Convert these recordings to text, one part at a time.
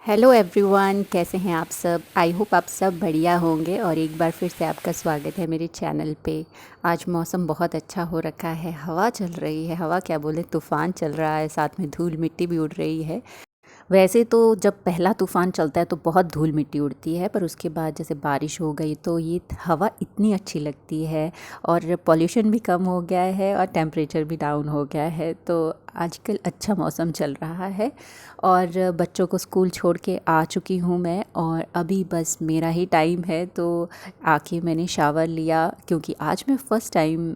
Hello everyone, कैसे हैं आप सब। आई होप आप सब बढ़िया होंगे और एक बार फिर से आपका स्वागत है मेरे चैनल पे। आज मौसम बहुत अच्छा हो रखा है, हवा चल रही है, हवा क्या बोले तूफ़ान चल रहा है, साथ में धूल मिट्टी भी उड़ रही है। वैसे तो जब पहला तूफ़ान चलता है तो बहुत धूल मिट्टी उड़ती है, पर उसके बाद जैसे बारिश हो गई तो ये हवा इतनी अच्छी लगती है और पॉल्यूशन भी कम हो गया है और टेम्परेचर भी डाउन हो गया है। तो आजकल अच्छा मौसम चल रहा है और बच्चों को स्कूल छोड़ के आ चुकी हूँ मैं और अभी बस मेरा ही टाइम है। तो आके मैंने शावर लिया क्योंकि आज मैं फ़र्स्ट टाइम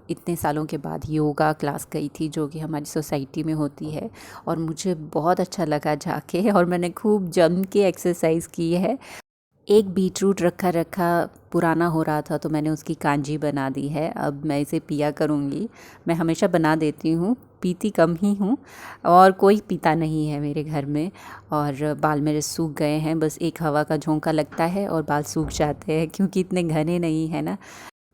इतने सालों के बाद योगा क्लास गई थी जो कि हमारी सोसाइटी में होती है और मुझे बहुत अच्छा लगा जाके और मैंने खूब जम के एक्सरसाइज की है। एक बीटरूट रखा रखा पुराना हो रहा था तो मैंने उसकी कांजी बना दी है। अब मैं इसे पिया करूँगी। मैं हमेशा बना देती हूँ, पीती कम ही हूँ और कोई पीता नहीं है मेरे घर में। और बाल मेरे सूख गए हैं, बस एक हवा का झोंका लगता है और बाल सूख जाते हैं क्योंकि इतने घने नहीं है ना।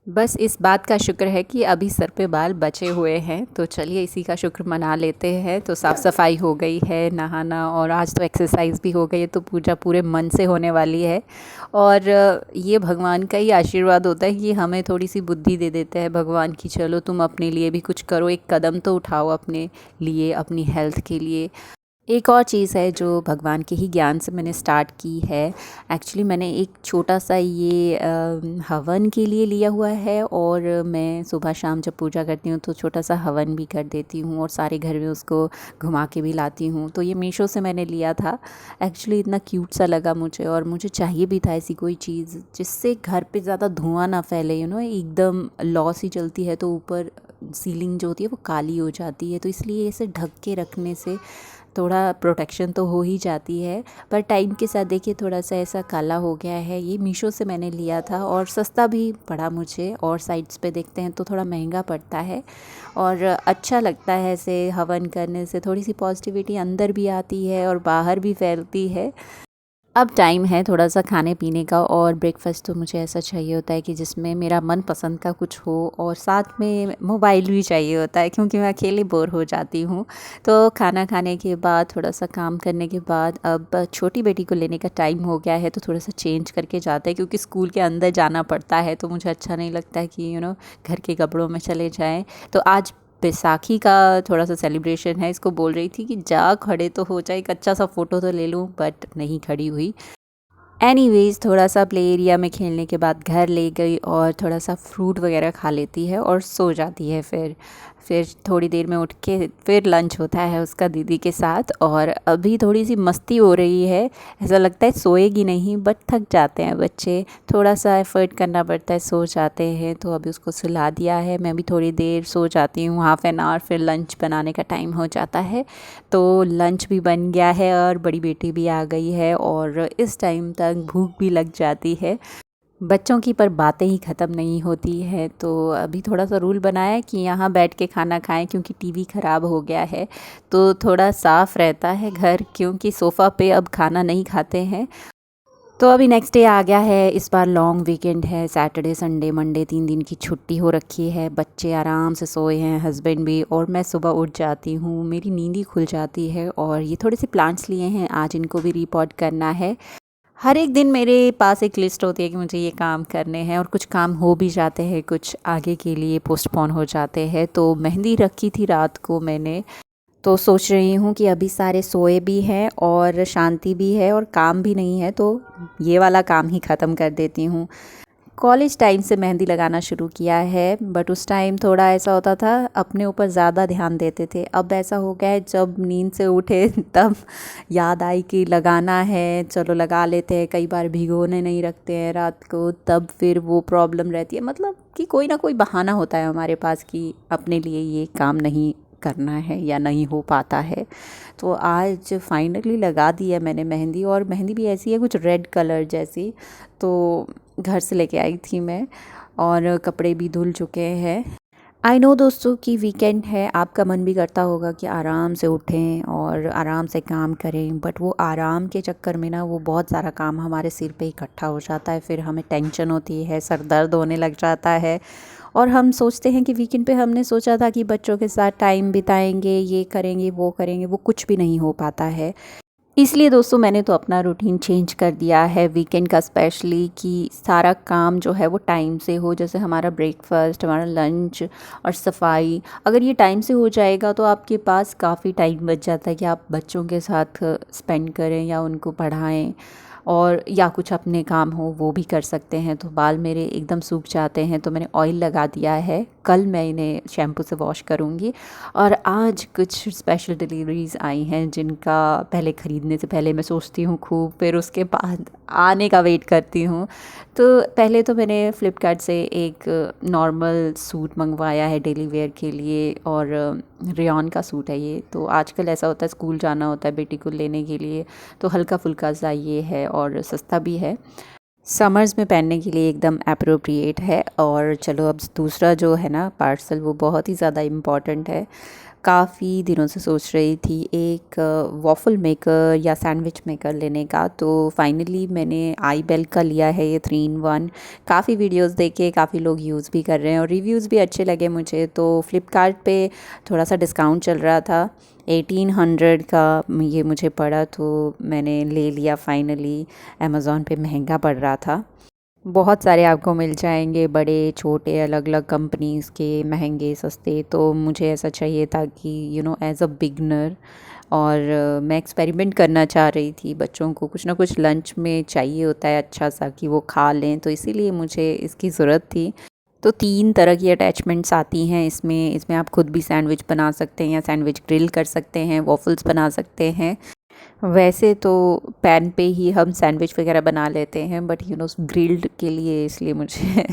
बस इस बात का शुक्र है कि अभी सर पे बाल बचे हुए हैं, तो चलिए इसी का शुक्र मना लेते हैं। तो साफ़ सफाई हो गई है, नहाना, और आज तो एक्सरसाइज भी हो गई है, तो पूजा पूरे मन से होने वाली है। और ये भगवान का ही आशीर्वाद होता है कि हमें थोड़ी सी बुद्धि दे देते हैं भगवान की, चलो तुम अपने लिए भी कुछ करो, एक कदम तो उठाओ अपने लिए, अपनी हेल्थ के लिए। एक और चीज़ है जो भगवान के ही ज्ञान से मैंने स्टार्ट की है। एक्चुअली मैंने एक छोटा सा ये हवन के लिए लिया हुआ है और मैं सुबह शाम जब पूजा करती हूँ तो छोटा सा हवन भी कर देती हूँ और सारे घर में उसको घुमा के भी लाती हूँ। तो ये मीशो से मैंने लिया था। एक्चुअली इतना क्यूट सा लगा मुझे और मुझे चाहिए भी था ऐसी कोई चीज़ जिससे घर पे ज़्यादा धुआं ना फैले। एकदम लौ सी चलती है तो ऊपर सीलिंग जो होती है वो काली हो जाती है, तो इसलिए इसे ढक के रखने से थोड़ा प्रोटेक्शन तो हो ही जाती है। पर टाइम के साथ देखिए थोड़ा सा ऐसा काला हो गया है। ये मीशो से मैंने लिया था और सस्ता भी पड़ा मुझे, और साइट्स पे देखते हैं तो थोड़ा महंगा पड़ता है। और अच्छा लगता है ऐसे हवन करने से, थोड़ी सी पॉजिटिविटी अंदर भी आती है और बाहर भी फैलती है। अब टाइम है थोड़ा सा खाने पीने का, और ब्रेकफ़ास्ट तो मुझे ऐसा चाहिए होता है कि जिसमें मेरा मन पसंद का कुछ हो और साथ में मोबाइल भी चाहिए होता है क्योंकि मैं अकेले बोर हो जाती हूँ। तो खाना खाने के बाद थोड़ा सा काम करने के बाद अब छोटी बेटी को लेने का टाइम हो गया है, तो थोड़ा सा चेंज करके जाते हैं क्योंकि स्कूल के अंदर जाना पड़ता है, तो मुझे अच्छा नहीं लगता है कि घर के कपड़ों में चले जाएँ। तो आज बैसाखी का थोड़ा सा सेलिब्रेशन है, इसको बोल रही थी कि जा खड़े तो हो जाए, एक अच्छा सा फ़ोटो तो ले लूँ, बट नहीं खड़ी हुई। एनीवेज़ थोड़ा सा प्ले एरिया में खेलने के बाद घर ले गई और थोड़ा सा फ्रूट वगैरह खा लेती है और सो जाती है। फिर थोड़ी देर में उठ के फिर लंच होता है उसका दीदी के साथ, और अभी थोड़ी सी मस्ती हो रही है। ऐसा लगता है सोएगी नहीं, बट थक जाते हैं बच्चे, थोड़ा सा एफ़र्ट करना पड़ता है, सो जाते हैं। तो अभी उसको सुला दिया है, मैं भी थोड़ी देर सो जाती हूँ, हाफ़ एन आवर, फिर लंच बनाने का टाइम हो जाता है। तो लंच भी बन गया है और बड़ी बेटी भी आ गई है और इस टाइम तक भूख भी लग जाती है बच्चों की, पर बातें ही ख़त्म नहीं होती है। तो अभी थोड़ा सा रूल बनाया है कि यहाँ बैठ के खाना खाएं क्योंकि टीवी ख़राब हो गया है, तो थोड़ा साफ़ रहता है घर, क्योंकि सोफ़ा पे अब खाना नहीं खाते हैं। तो अभी नेक्स्ट डे आ गया है, इस बार लॉन्ग वीकेंड है, सैटरडे संडे मंडे 3 दिन की छुट्टी हो रखी है। बच्चे आराम से सोए हैं, हस्बैंड भी, और मैं सुबह उठ जाती हूँ, मेरी नींद ही खुल जाती है। और ये थोड़े से प्लांट्स लिए हैं, आज इनको भी रिपोर्ट करना है। हर एक दिन मेरे पास एक लिस्ट होती है कि मुझे ये काम करने हैं, और कुछ काम हो भी जाते हैं, कुछ आगे के लिए पोस्टपोन हो जाते हैं। तो मेहंदी रखी थी रात को मैंने, तो सोच रही हूँ कि अभी सारे सोए भी हैं और शांति भी है और काम भी नहीं है, तो ये वाला काम ही ख़त्म कर देती हूँ। कॉलेज टाइम से मेहंदी लगाना शुरू किया है, बट उस टाइम थोड़ा ऐसा होता था, अपने ऊपर ज़्यादा ध्यान देते थे। अब ऐसा हो गया है जब नींद से उठे तब याद आई कि लगाना है, चलो लगा लेते हैं। कई बार भिगोने नहीं रखते हैं रात को, तब फिर वो प्रॉब्लम रहती है, मतलब कि कोई ना कोई बहाना होता है हमारे पास कि अपने लिए ये काम नहीं करना है या नहीं हो पाता है। तो आज फाइनली लगा दी है मैंने मेहंदी, और मेहंदी भी ऐसी है कुछ रेड कलर जैसी, तो घर से लेके आई थी मैं, और कपड़े भी धुल चुके हैं। आई नो दोस्तों कि वीकेंड है, आपका मन भी करता होगा कि आराम से उठें और आराम से काम करें, बट वो आराम के चक्कर में ना वो बहुत सारा काम हमारे सिर पे इकट्ठा हो जाता है, फिर हमें टेंशन होती है, सर दर्द होने लग जाता है। और हम सोचते हैं कि वीकेंड पे हमने सोचा था कि बच्चों के साथ टाइम बिताएंगे, ये करेंगे वो करेंगे, वो कुछ भी नहीं हो पाता है। इसलिए दोस्तों मैंने तो अपना रूटीन चेंज कर दिया है वीकेंड का स्पेशली, कि सारा काम जो है वो टाइम से हो। जैसे हमारा ब्रेकफास्ट, हमारा लंच और सफाई, अगर ये टाइम से हो जाएगा तो आपके पास काफ़ी टाइम बच जाता है कि आप बच्चों के साथ स्पेंड करें या उनको पढ़ाएं, और या कुछ अपने काम हो वो भी कर सकते हैं। तो बाल मेरे एकदम सूख जाते हैं, तो मैंने ऑयल लगा दिया है। कल मैं इन्हें शैम्पू से वॉश करूँगी। और आज कुछ स्पेशल डिलीवरीज़ आई हैं जिनका पहले ख़रीदने से पहले मैं सोचती हूँ खूब, फिर उसके बाद आने का वेट करती हूँ। तो पहले तो मैंने फ़्लिपकार्ट से एक नॉर्मल सूट मंगवाया है डेली वेयर के लिए, और रेयॉन का सूट है ये। तो आजकल ऐसा होता है स्कूल जाना होता है बेटी को लेने के लिए, तो हल्का फुल्का सा ये है और सस्ता भी है। समर्स में पहनने के लिए एकदम एप्रोप्रिएट है। और चलो अब दूसरा जो है ना पार्सल, वो बहुत ही ज़्यादा इम्पॉर्टेंट है। काफ़ी दिनों से सोच रही थी एक वॉफ़ल मेकर या सैंडविच मेकर लेने का, तो फाइनली मैंने आई बेल का लिया है ये 3 in 1। काफ़ी वीडियोस देखे, काफ़ी लोग यूज़ भी कर रहे हैं और रिव्यूज़ भी अच्छे लगे मुझे। तो फ्लिपकार्ट पे थोड़ा सा डिस्काउंट चल रहा था, 1800 का ये मुझे पड़ा, तो मैंने ले लिया फाइनली। अमेज़ॉन पे महंगा पड़ रहा था। बहुत सारे आपको मिल जाएंगे, बड़े छोटे अलग अलग कंपनीज़ के, महंगे सस्ते। तो मुझे ऐसा चाहिए था कि एज़ अ बिगनर, और मैं एक्सपेरिमेंट करना चाह रही थी। बच्चों को कुछ ना कुछ लंच में चाहिए होता है अच्छा सा कि वो खा लें, तो इसीलिए मुझे इसकी ज़रूरत थी। तो 3 तरह की अटैचमेंट्स आती हैं इसमें। इसमें आप खुद भी सैंडविच बना सकते हैं या सैंडविच ग्रिल कर सकते हैं, वॉफ़ल्स बना सकते हैं। वैसे तो पैन पे ही हम सैंडविच वगैरह बना लेते हैं, बट ग्रिल्ड के लिए, इसलिए मुझे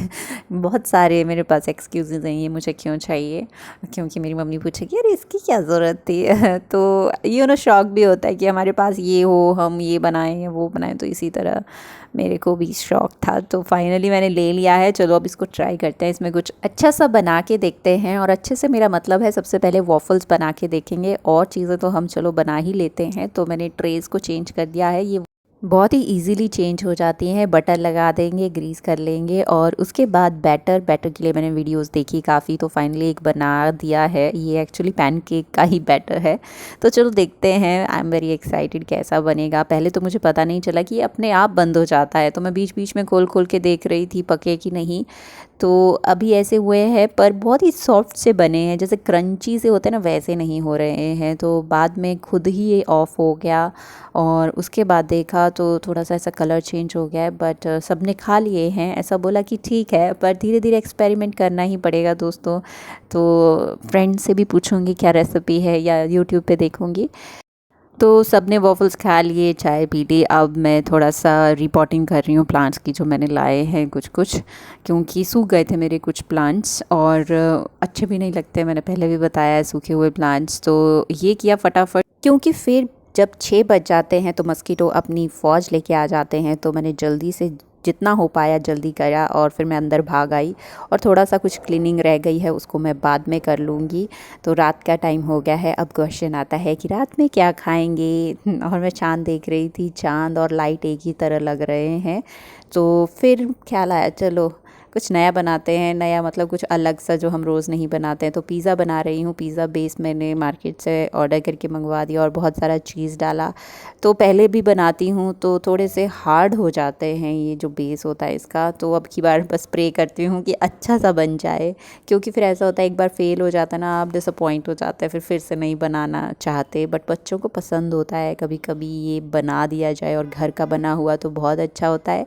बहुत सारे मेरे पास एक्सक्यूज़ेज़ हैं ये मुझे क्यों चाहिए। क्योंकि मेरी मम्मी पूछेगी अरे इसकी क्या ज़रूरत थी तो शौक भी होता है कि हमारे पास ये हो, हम ये बनाएं या वो बनाएं। तो इसी तरह मेरे को भी शौक था, तो फाइनली मैंने ले लिया है। चलो अब इसको ट्राई करते हैं, इसमें कुछ अच्छा सा बना के देखते हैं। और अच्छे से मेरा मतलब है सबसे पहले वॉफ़ल्स बना के देखेंगे, और चीज़ें तो हम चलो बना ही लेते हैं। तो मैंने ट्रेस को चेंज कर दिया है, ये बहुत ही इजीली चेंज हो जाती हैं। बटर लगा देंगे, ग्रीस कर लेंगे, और उसके बाद बैटर के लिए मैंने वीडियोस देखी काफ़ी, तो फाइनली एक बना दिया है। ये एक्चुअली पैनकेक का ही बैटर है। तो चलो देखते हैं, आई एम वेरी एक्साइटेड कैसा बनेगा। पहले तो मुझे पता नहीं चला कि ये अपने आप बंद हो जाता है, तो मैं बीच बीच में खोल खोल के देख रही थी पके कि नहीं। तो अभी ऐसे हुए हैं, पर बहुत ही सॉफ्ट से बने हैं, जैसे क्रंची से होते हैं ना वैसे नहीं हो रहे हैं। तो बाद में खुद ही ये ऑफ़ हो गया, और उसके बाद देखा तो थोड़ा सा ऐसा कलर चेंज हो गया है। बट सबने खा लिए हैं, ऐसा बोला कि ठीक है, पर धीरे धीरे एक्सपेरिमेंट करना ही पड़ेगा दोस्तों। तो फ्रेंड से भी पूछूंगी क्या रेसिपी है, या यूट्यूब पे देखूंगी। तो सबने वॉफ़ल्स खा लिए, चाय पी ली। अब मैं थोड़ा सा रिपोर्टिंग कर रही हूँ प्लांट्स की जो मैंने लाए हैं कुछ कुछ, क्योंकि सूख गए थे मेरे कुछ प्लांट्स और अच्छे भी नहीं लगते। मैंने पहले भी बताया है सूखे हुए प्लांट्स। तो ये किया फटाफट, क्योंकि फिर जब 6 बज जाते हैं तो मस्कीटो अपनी फ़ौज लेके आ जाते हैं। तो मैंने जल्दी से जितना हो पाया जल्दी करा, और फिर मैं अंदर भाग आई। और थोड़ा सा कुछ क्लीनिंग रह गई है, उसको मैं बाद में कर लूँगी। तो रात का टाइम हो गया है। अब क्वेश्चन आता है कि रात में क्या खाएंगे और मैं चाँद देख रही थी, चाँद और लाइट एक ही तरह लग रहे हैं। तो फिर ख्याल आया चलो कुछ नया बनाते हैं। नया मतलब कुछ अलग सा जो हम रोज़ नहीं बनाते हैं। तो पिज़्ज़ा बना रही हूँ। पिज़्ज़ा बेस मैंने मार्केट से ऑर्डर करके मंगवा दिया, और बहुत सारा चीज़ डाला। तो पहले भी बनाती हूँ तो थोड़े से हार्ड हो जाते हैं ये जो बेस होता है इसका। तो अब की बार बस प्रे करती हूँ कि अच्छा सा बन जाए, क्योंकि फिर ऐसा होता है एक बार फेल हो जाता है ना, आप डिसअपॉइंट हो जाते हैं, फिर से नहीं बनाना चाहते। बट बच्चों को पसंद होता है कभी कभी ये बना दिया जाए, और घर का बना हुआ तो बहुत अच्छा होता है।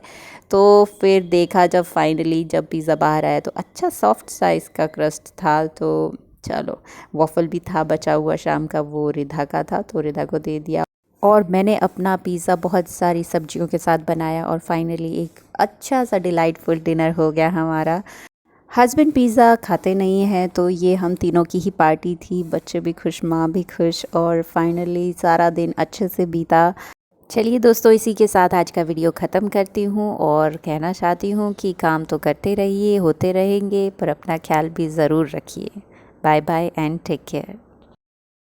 तो फिर देखा जब फाइनली जब पिज़्ज़ा बाहर आया, तो अच्छा सॉफ्ट सा इसका क्रस्ट था। तो चलो, वॉफ़ल भी था बचा हुआ शाम का, वो रिधा का था, तो रिधा को दे दिया। और मैंने अपना पिज़्ज़ा बहुत सारी सब्जियों के साथ बनाया, और फाइनली एक अच्छा सा डिलाइटफुल डिनर हो गया हमारा। हस्बैंड पिज़्ज़ा खाते नहीं हैं, तो ये हम तीनों की ही पार्टी थी। बच्चे भी खुश, माँ भी खुश, और फाइनली सारा दिन अच्छे से बीता। चलिए दोस्तों, इसी के साथ आज का वीडियो ख़त्म करती हूँ, और कहना चाहती हूँ कि काम तो करते रहिए, होते रहेंगे, पर अपना ख्याल भी ज़रूर रखिए। Bye bye and take care.